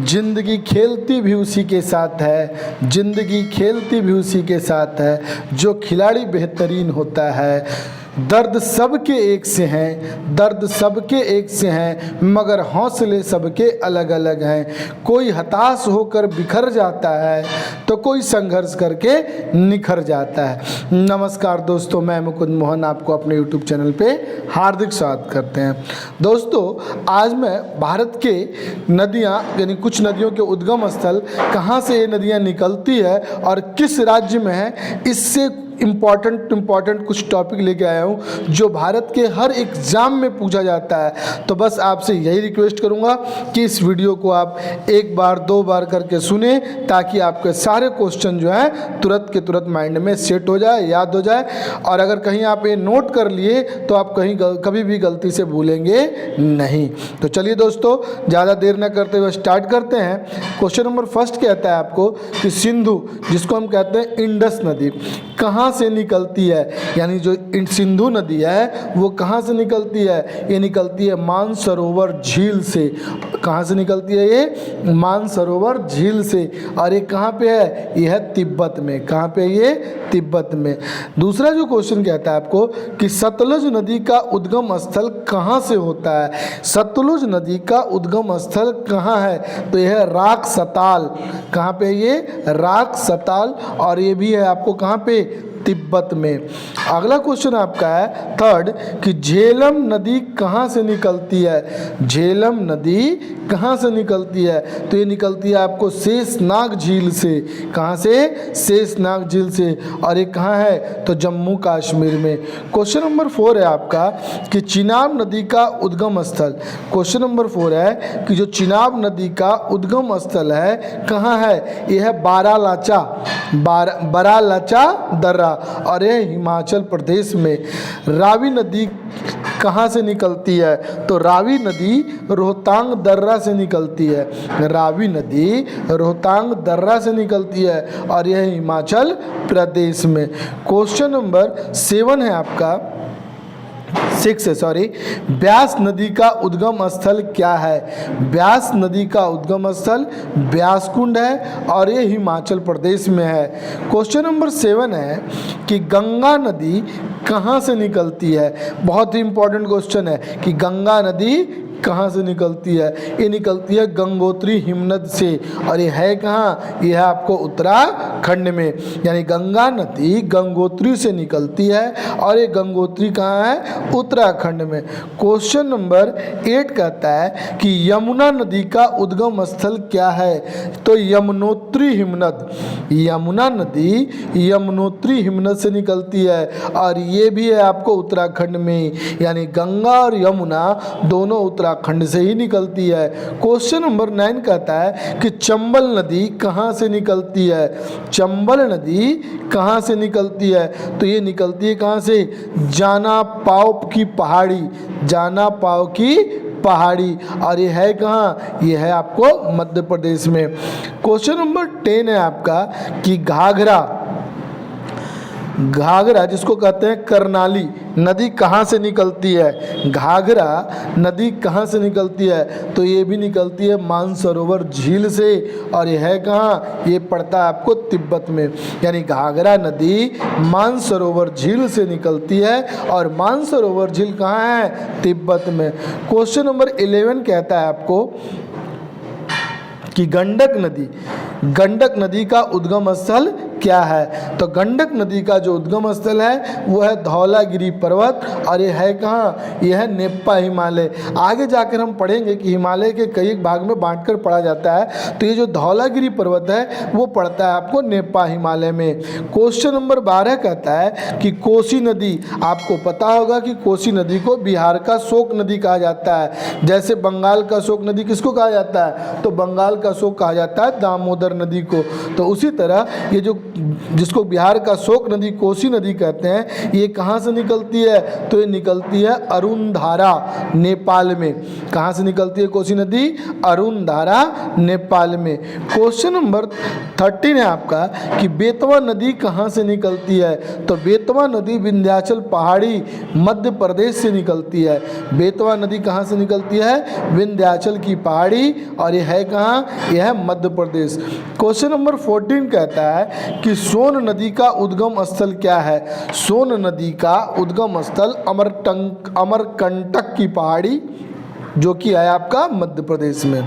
जिंदगी खेलती भी उसी के साथ है, जिंदगी खेलती भी उसी के साथ है, जो खिलाड़ी बेहतरीन होता है। दर्द सबके एक से हैं, दर्द सबके एक से हैं, मगर हौसले सबके अलग अलग हैं। कोई हताश होकर बिखर जाता है तो कोई संघर्ष करके निखर जाता है। नमस्कार दोस्तों, मैं मुकुंद मोहन आपको अपने YouTube चैनल पे हार्दिक स्वागत करते हैं। दोस्तों, आज मैं भारत के नदियाँ यानी कुछ नदियों के उद्गम स्थल, कहाँ से ये नदियाँ निकलती है और किस राज्य में है, इससे इम्पॉर्टेंट कुछ टॉपिक लेके आया हूँ जो भारत के हर एग्ज़ाम में पूछा जाता है। तो बस आपसे यही रिक्वेस्ट करूँगा कि इस वीडियो को आप एक बार दो बार करके सुने, ताकि आपके सारे क्वेश्चन जो हैं तुरंत के तुरंत माइंड में सेट हो जाए, याद हो जाए। और अगर कहीं आप ये नोट कर लिए तो आप कभी भी गलती से भूलेंगे नहीं। तो चलिए दोस्तों, ज़्यादा देर न करते हुए स्टार्ट करते हैं। क्वेश्चन नंबर फर्स्ट कहता है आपको कि सिंधु, जिसको हम कहते हैं इंडस नदी, कहाँ से निकलती है। यानी जो सिंधु नदी है वो कहाँ से निकलती है? ये निकलती है मानसरोवर झील से। कहाँ से निकलती है? ये मानसरोवर झील से। और ये कहाँ पे है? ये है तिब्बत में। कहाँ पे है ये? तिब्बत में। दूसरा जो क्वेश्चन कहता है आपको कि सतलुज नदी का उद्गम स्थल कहाँ से होता है। सतलुज नदी का उद्गम स्थल कहाँ है? तो यह है राक सताल। कहाँ पे है ये? राक सताल। और ये भी है आपको कहाँ पे? तिब्बत में। अगला क्वेश्चन आपका है थर्ड कि झेलम नदी कहाँ से निकलती है। झेलम नदी कहाँ से निकलती है? तो ये निकलती है आपको शेषनाग झील से। कहाँ से? शेषनाग झील से। और ये कहाँ है? तो जम्मू कश्मीर में। क्वेश्चन नंबर 4 है आपका कि चिनाब नदी का उद्गम स्थल। क्वेश्चन नंबर 4 है कि जो चिनाब नदी का उद्गम स्थल है कहाँ है? यह है बारालाचा, बारालाचा दर्रा, और ये हिमाचल प्रदेश में। रावी नदी कहाँ से निकलती है? तो रावी नदी रोहतांग दर्रा से निकलती है। रावी नदी रोहतांग दर्रा से निकलती है और यह हिमाचल प्रदेश में। क्वेश्चन नंबर 7 है आपका 6 है, सॉरी। ब्यास नदी का उद्गम स्थल क्या है? ब्यास नदी का उद्गम स्थल ब्यास कुंड है और ये हिमाचल प्रदेश में है। क्वेश्चन नंबर 7 है कि गंगा नदी कहाँ से निकलती है। बहुत ही इंपॉर्टेंट क्वेश्चन है कि गंगा नदी कहाँ से निकलती है। ये निकलती है गंगोत्री हिमनद से। और ये है कहाँ? ये है आपको उत्तराखंड में। यानी गंगा नदी गंगोत्री से निकलती है और ये गंगोत्री कहाँ है? उत्तराखंड में। क्वेश्चन नंबर 8 कहता है कि यमुना नदी का उद्गम स्थल क्या है। तो यमुनोत्री हिमनद। यमुना नदी यमुनोत्री हिमनद से निकलती है और ये भी है आपको उत्तराखंड में। यानी गंगा और यमुना दोनों उत्तराखंड से ही निकलती है। क्वेश्चन नंबर 9 कहता है कि चंबल नदी कहाँ से निकलती है। चंबल नदी कहाँ से निकलती है? तो ये निकलती है कहाँ से? जाना पाव की पहाड़ी। जाना पाव की पहाड़ी। और ये है कहाँ? ये है आपको मध्य प्रदेश में। क्वेश्चन नंबर 10 है आपका कि घाघरा, घाघरा जिसको कहते हैं करनाली नदी कहाँ से निकलती है। घाघरा नदी कहाँ से निकलती है? तो ये भी निकलती है मानसरोवर झील से। और ये है कहाँ? ये पड़ता है आपको तिब्बत में। यानी घाघरा नदी मानसरोवर झील से निकलती है और मानसरोवर झील कहाँ है? तिब्बत में। क्वेश्चन नंबर 11 कहता है आपको कि गंडक नदी, गंडक नदी का उद्गम स्थल क्या है। तो गंडक नदी का जो उद्गम स्थल है वो है धौलागिरी पर्वत। और ये है कहाँ? ये है नेपा हिमालय। आगे जाकर हम पढ़ेंगे कि हिमालय के कई भाग में बांटकर पढ़ा जाता है। तो ये जो धौलागिरी पर्वत है वो पड़ता है आपको नेपा हिमालय में। क्वेश्चन नंबर 12 कहता है कि कोसी नदी, आपको पता होगा कि कोसी नदी को बिहार का शोक नदी कहा जाता है। जैसे बंगाल का शोक नदी किसको कहा जाता है? तो बंगाल का शोक कहा जाता है दामोदर नदी को। तो उसी तरह ये जो जिसको बिहार का शोक नदी कोसी नदी कहते हैं, ये कहाँ से निकलती है? तो ये निकलती है अरुणधारा नेपाल में। कहाँ से निकलती है कोसी नदी? अरुणधारा नेपाल में। क्वेश्चन नंबर 13 है आपका कि बेतवा नदी कहाँ से निकलती है? तो बेतवा नदी विंध्याचल पहाड़ी मध्य प्रदेश से निकलती है। बेतवा नदी कहाँ से निकलती है? विंध्याचल की पहाड़ी, और यह है कहाँ? यह है मध्य प्रदेश। क्वेश्चन नंबर 14 कहता है कि सोन नदी का उद्गम स्थल क्या है? सोन नदी का उद्गम स्थल अमरकंटक की पहाड़ी, जो कि है आपका मध्य प्रदेश में।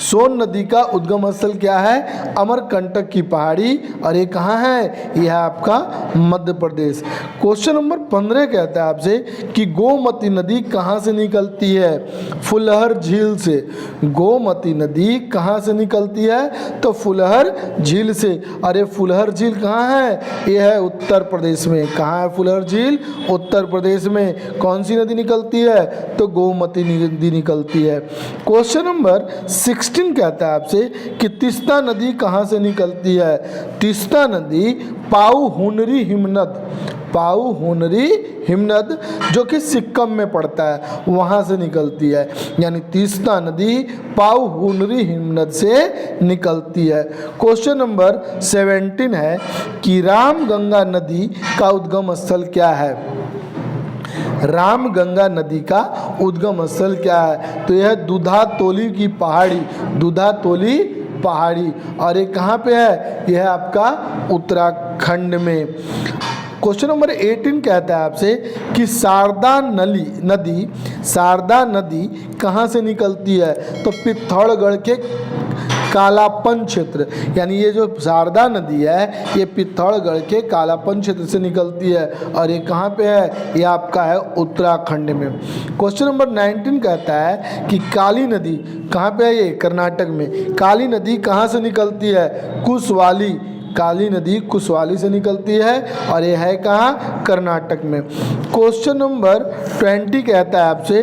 सोन नदी का उद्गम स्थल क्या है? अमरकंटक की पहाड़ी, और ये कहाँ है? यह आपका मध्य प्रदेश। क्वेश्चन नंबर 15 कहता है आपसे कि गोमती नदी कहाँ से निकलती है? फुलहर झील से। गोमती नदी कहाँ से निकलती है? तो फुलहर झील से। अरे फुलहर झील कहाँ है? यह है उत्तर प्रदेश में। कहाँ है फुलहर झील? उत्तर प्रदेश में। कौन सी नदी निकलती है? तो गोमती नदी निकलती है। क्वेश्चन नंबर 16 कहता है आपसे कि तीस्ता नदी कहाँ से निकलती है? तीस्ता नदी पाऊ हुनरी हिमनद जो कि सिक्किम में पड़ता है, वहाँ से निकलती है। यानी तीस्ता नदी पाऊ हुनरी हिमनद से निकलती है। क्वेश्चन नंबर 17 है कि रामगंगा नदी का उद्गम स्थल क्या है? रामगंगा नदी का उद्गम स्थल क्या है? तो यह दुधातोली की पहाड़ी, दुधातोली पहाड़ी, और ये कहाँ पे है? यह है आपका उत्तराखंड में। क्वेश्चन नंबर 18 कहता है आपसे कि शारदा नदी कहाँ से निकलती है? तो पिथौरागढ़ के कालापन क्षेत्र, यानी ये जो शारदा नदी है ये पिथौरागढ़ के कालापन क्षेत्र से निकलती है, और ये कहाँ पे है? ये आपका है उत्तराखंड में। क्वेश्चन नंबर 19 कहता है कि काली नदी कहाँ पे है? ये कर्नाटक में। काली नदी कहाँ से निकलती है? कुशवाली। काली नदी कुशवाली से निकलती है, और ये है कहाँ? कर्नाटक में। क्वेश्चन नंबर 20 कहता है आपसे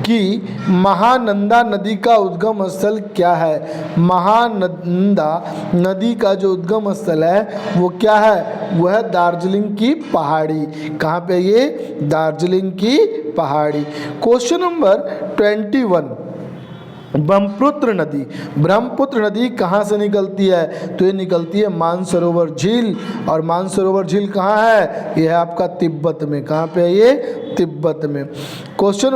कि महानंदा नदी का उद्गम स्थल क्या है? महानंदा नदी का जो उद्गम स्थल है वो क्या है? वो है दार्जिलिंग की पहाड़ी। कहाँ पे? ये दार्जिलिंग की पहाड़ी। क्वेश्चन नंबर 21, ब्रह्मपुत्र नदी कहाँ से निकलती है? तो ये निकलती है मानसरोवर झील, और मानसरोवर झील कहाँ है? यह है आपका तिब्बत में। कहाँ पे है ये? तिब्बत में। क्वेश्चन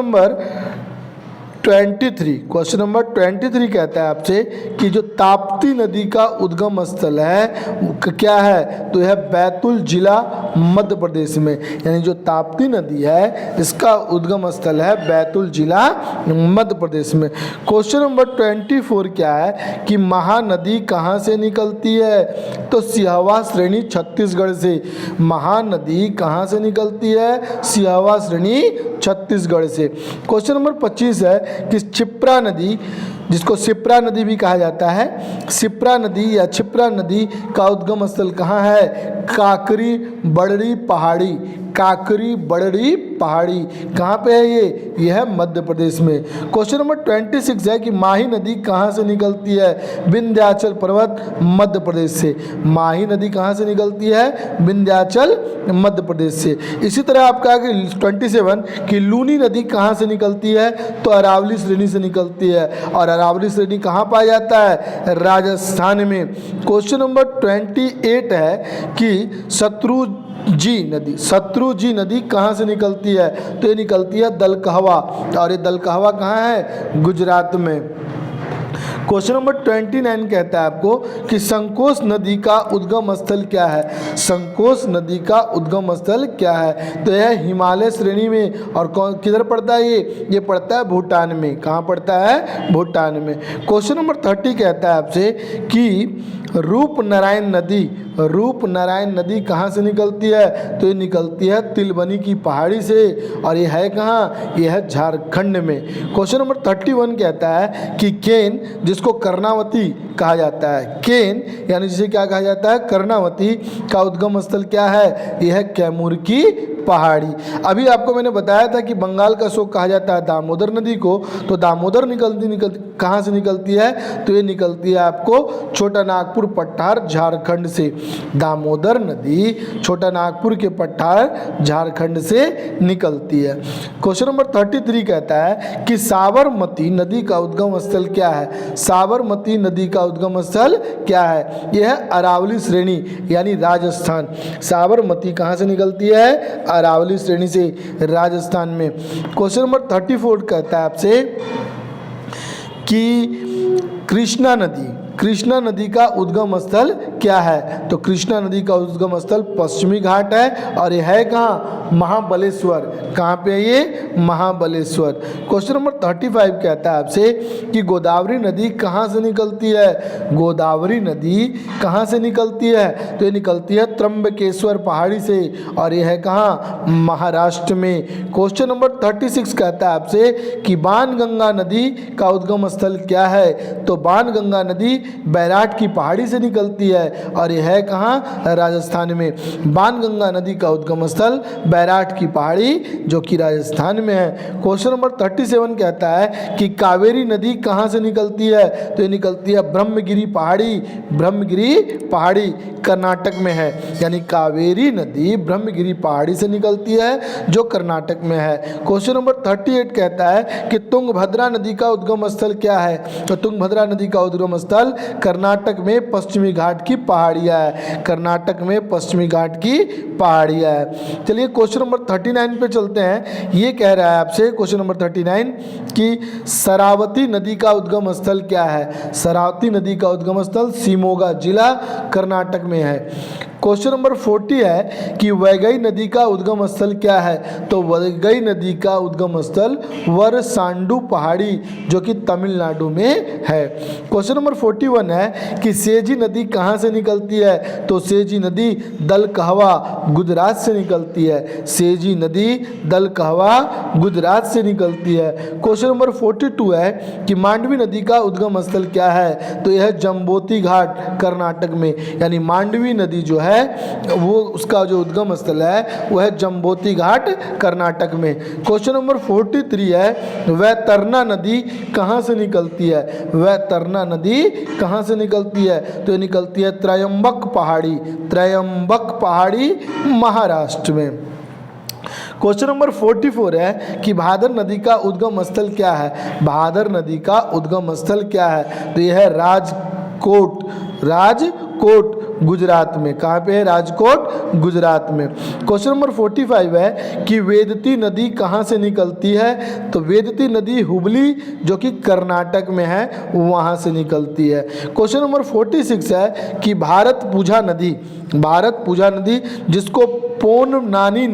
नंबर 23 कहता है आपसे कि जो ताप्ती नदी का उद्गम स्थल है वो क्या है? तो यह बैतूल जिला मध्य प्रदेश में। यानी जो ताप्ती नदी है इसका उद्गम स्थल है बैतूल जिला मध्य प्रदेश में। क्वेश्चन नंबर 24 क्या है कि महानदी कहाँ से निकलती है? तो सिहवा श्रेणी छत्तीसगढ़ से। महानदी कहाँ से निकलती है? सिहवा श्रेणी छत्तीसगढ़ से। क्वेश्चन नंबर 25 है कि क्षिप्रा नदी, जिसको शिप्रा नदी भी कहा जाता है, शिप्रा नदी या क्षिप्रा नदी का उद्गम स्थल कहाँ है? काकरी बड़री पहाड़ी। काकरी बड़री पहाड़ी कहाँ पे है? ये यह है मध्य प्रदेश में। क्वेश्चन नंबर 26 है कि माही नदी कहाँ से निकलती है? विंध्याचल पर्वत मध्य प्रदेश से। माही नदी कहाँ से निकलती है? विंध्याचल मध्य प्रदेश से। इसी तरह आपका 27 कि लूनी नदी कहाँ से निकलती है? तो अरावली श्रेणी से निकलती है, और अरावली श्रेणी कहाँ पाया जाता है? राजस्थान में। क्वेश्चन नंबर 28 है कि शत्रुजी नदी कहाँ से निकलती है? तो ये निकलती है दलकहवा, और ये दलकहवा कहाँ है? गुजरात में। क्वेश्चन नंबर 29 कहता है आपको कि संकोश नदी का उद्गम स्थल क्या है? संकोश नदी का उद्गम स्थल क्या है? तो यह हिमालय श्रेणी में, और कौन किधर पड़ता है? ये पड़ता है भूटान में। कहाँ पड़ता है? भूटान में। क्वेश्चन नंबर 30 कहता है आपसे कि रूपनारायण नदी कहाँ से निकलती है? तो ये निकलती है तिलबनी की पहाड़ी से, और ये है कहाँ? ये है झारखंड में। क्वेश्चन नंबर 31 कहता है कि केन, जिसको कर्णावती कहा जाता है, केन यानी जिसे क्या कहा जाता है? कर्णावती का उद्गम स्थल क्या है? यह है कैमूर की पहाड़ी। अभी आपको मैंने बताया था कि बंगाल का शोक कहा जाता है दामोदर नदी को, तो दामोदर निकलती कहाँ से निकलती है, तो ये निकलती है आपको छोटा नागपुर पठार झारखंड से। दामोदर नदी छोटा नागपुर के पठार झारखंड से निकलती है। क्वेश्चन नंबर 33 कहता है कि साबरमती नदी का उद्गम स्थल क्या है। साबरमती नदी का उद्गम स्थल क्या है, यह है अरावली श्रेणी यानी राजस्थान। साबरमती कहाँ से निकलती है, अरावली श्रेणी से, राजस्थान में। क्वेश्चन नंबर 34 कहता है आपसे कि कृष्णा नदी का उद्गम स्थल क्या है, तो कृष्णा नदी का उद्गम स्थल पश्चिमी घाट है और यह है कहाँ, महाबलेश्वर। कहाँ पे है ये, महाबलेश्वर। क्वेश्चन नंबर 35 कहता है आपसे कि गोदावरी नदी कहाँ से निकलती है। गोदावरी नदी कहाँ से निकलती है, तो ये निकलती है त्र्यंबकेश्वर पहाड़ी से और यह है कहाँ, महाराष्ट्र में। क्वेश्चन नंबर 36 कहता है आपसे कि बाणगंगा नदी का उद्गम स्थल क्या है, तो बाणगंगा नदी बैराट की पहाड़ी से निकलती है और यह है कहाँ, राजस्थान में। बाणगंगा नदी का उद्गम स्थल बैराट की पहाड़ी जो कि राजस्थान में है। क्वेश्चन नंबर 37 कहता है कि कावेरी नदी कहाँ से निकलती है, तो ये निकलती है ब्रह्मगिरी पहाड़ी कर्नाटक में है, यानी कावेरी नदी ब्रह्मगिरी पहाड़ी से निकलती है जो कर्नाटक में है। क्वेश्चन नंबर 38 कहता है कि तुंगभद्रा नदी का उद्गम स्थल क्या है, तो तुंगभद्रा नदी का उद्गम स्थल कर्नाटक में पश्चिमी घाट की पहाड़ियाँ है, कर्नाटक में पश्चिमी घाट की पहाड़ियाँ है। चलिए क्वेश्चन नंबर 39 पे चलते हैं। ये कह रहा है आपसे क्वेश्चन नंबर 39 कि शरावती नदी का उद्गम स्थल क्या है। शरावती नदी का उद्गम स्थल शिमोगा जिला कर्नाटक में है। क्वेश्चन नंबर 40 है कि वैगई नदी का उद्गम स्थल क्या है, तो वैगई नदी का उद्गम स्थल वरसांडू पहाड़ी जो कि तमिलनाडु में है। क्वेश्चन नंबर 41 है कि सेजी नदी कहाँ से निकलती है, तो सेजी नदी दलकहवा गुजरात से निकलती है। सेजी नदी दलकहवा गुजरात से निकलती है। क्वेश्चन नंबर 42 है कि मांडवी नदी का उद्गम स्थल क्या है, तो यह जम्बोती घाट कर्नाटक में, यानी मांडवी नदी जो है वो उसका जो उद्गम स्थल है वह है जम्बोती घाट कर्नाटक में। क्वेश्चन नंबर 43 है वैतरना नदी कहाँ से निकलती है। वैतरना नदी कहाँ से निकलती है, तो ये निकलती है त्रयंबक पहाड़ी महाराष्ट्र में। क्वेश्चन नंबर 44 है कि भादर नदी का उद्गम स्थल क्या है। भादर नदी का उद्गम स्थल क्या है, तो यह है राजकोट गुजरात में। कहाँ पे है, राजकोट गुजरात में। क्वेश्चन नंबर 45 है कि वेदती नदी कहाँ से निकलती है, तो वेदती नदी हुबली जो कि कर्नाटक में है वहाँ से निकलती है। क्वेश्चन नंबर 46 है कि भारत पूजा नदी जिसको पोन नानी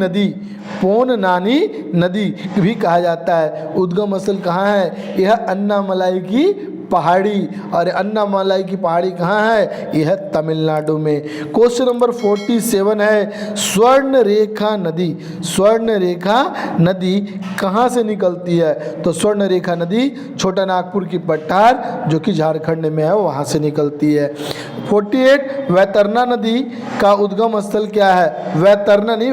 नदी भी कहा जाता है, उद्गम स्थल कहाँ है, यह अन्नामलाई की पहाड़ी, और अन्नामलाई की पहाड़ी कहाँ है, यह तमिलनाडु में। क्वेश्चन नंबर 47 है स्वर्ण रेखा नदी कहाँ से निकलती है, तो स्वर्ण रेखा नदी छोटा नागपुर की पठार जो कि झारखंड में है वहाँ से निकलती है। 48 वैतरना नदी का उद्गम स्थल क्या है, वैतरना नहीं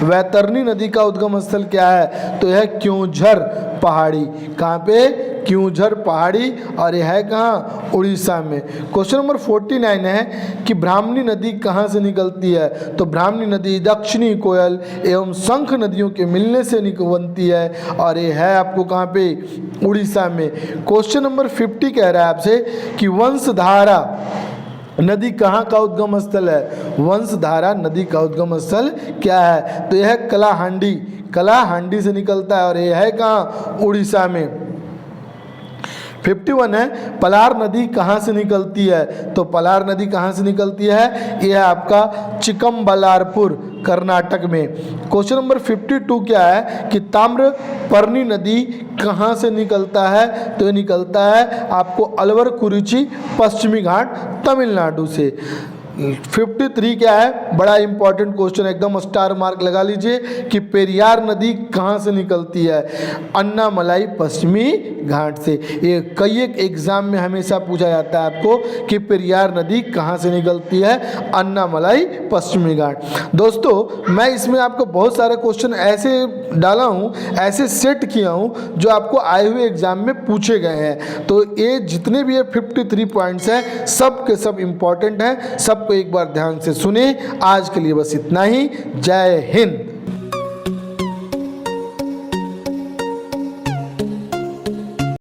वैतरनी नदी का उद्गम स्थल क्या है, तो यह क्योंझर पहाड़ी। कहाँ पे, क्योंझर पहाड़ी, और यह है कहाँ, उड़ीसा में। क्वेश्चन नंबर 49 है कि ब्राह्मणी नदी कहाँ से निकलती है, तो ब्राह्मणी नदी दक्षिणी कोयल एवं शंख नदियों के मिलने से बनती है और ये है आपको कहाँ पे, उड़ीसा में। क्वेश्चन नंबर 50 कह रहा है आपसे कि वंशधारा नदी कहाँ का उद्गम स्थल है। वंशधारा नदी का उद्गम स्थल क्या है, तो यह है कलाहांडी से निकलता है और यह है कहाँ, उड़ीसा में। 51 है पलार नदी कहाँ से निकलती है, तो पलार नदी कहाँ से निकलती है, यह है आपका चिकमबलारपुर कर्नाटक में। क्वेश्चन नंबर 52 क्या है कि ताम्रपर्णी नदी कहाँ से निकलता है, तो ये निकलता है आपको अलवर कुरुचि पश्चिमी घाट तमिलनाडु से। 53 क्या है, बड़ा इंपॉर्टेंट क्वेश्चन, एकदम स्टार मार्क लगा लीजिए कि पेरियार नदी कहाँ से निकलती है? अन्नामलाई पश्चिमी घाट से। ये कई एक एग्जाम में हमेशा पूछा जाता है आपको कि पेरियार नदी कहाँ से निकलती है? अन्नामलाई पश्चिमी घाट। दोस्तों मैं इसमें आपको बहुत सारे क्वेश्चन ऐसे डाला हूँ, ऐसे सेट किया हूँ जो आपको आए हुए एग्जाम में पूछे गए हैं। तो ये जितने भी ये 53 पॉइंट्स हैं सब के सब इम्पॉर्टेंट हैं, सबको एक बार ध्यान से सुने। आज के लिए बस इतना ही। जय हिंद।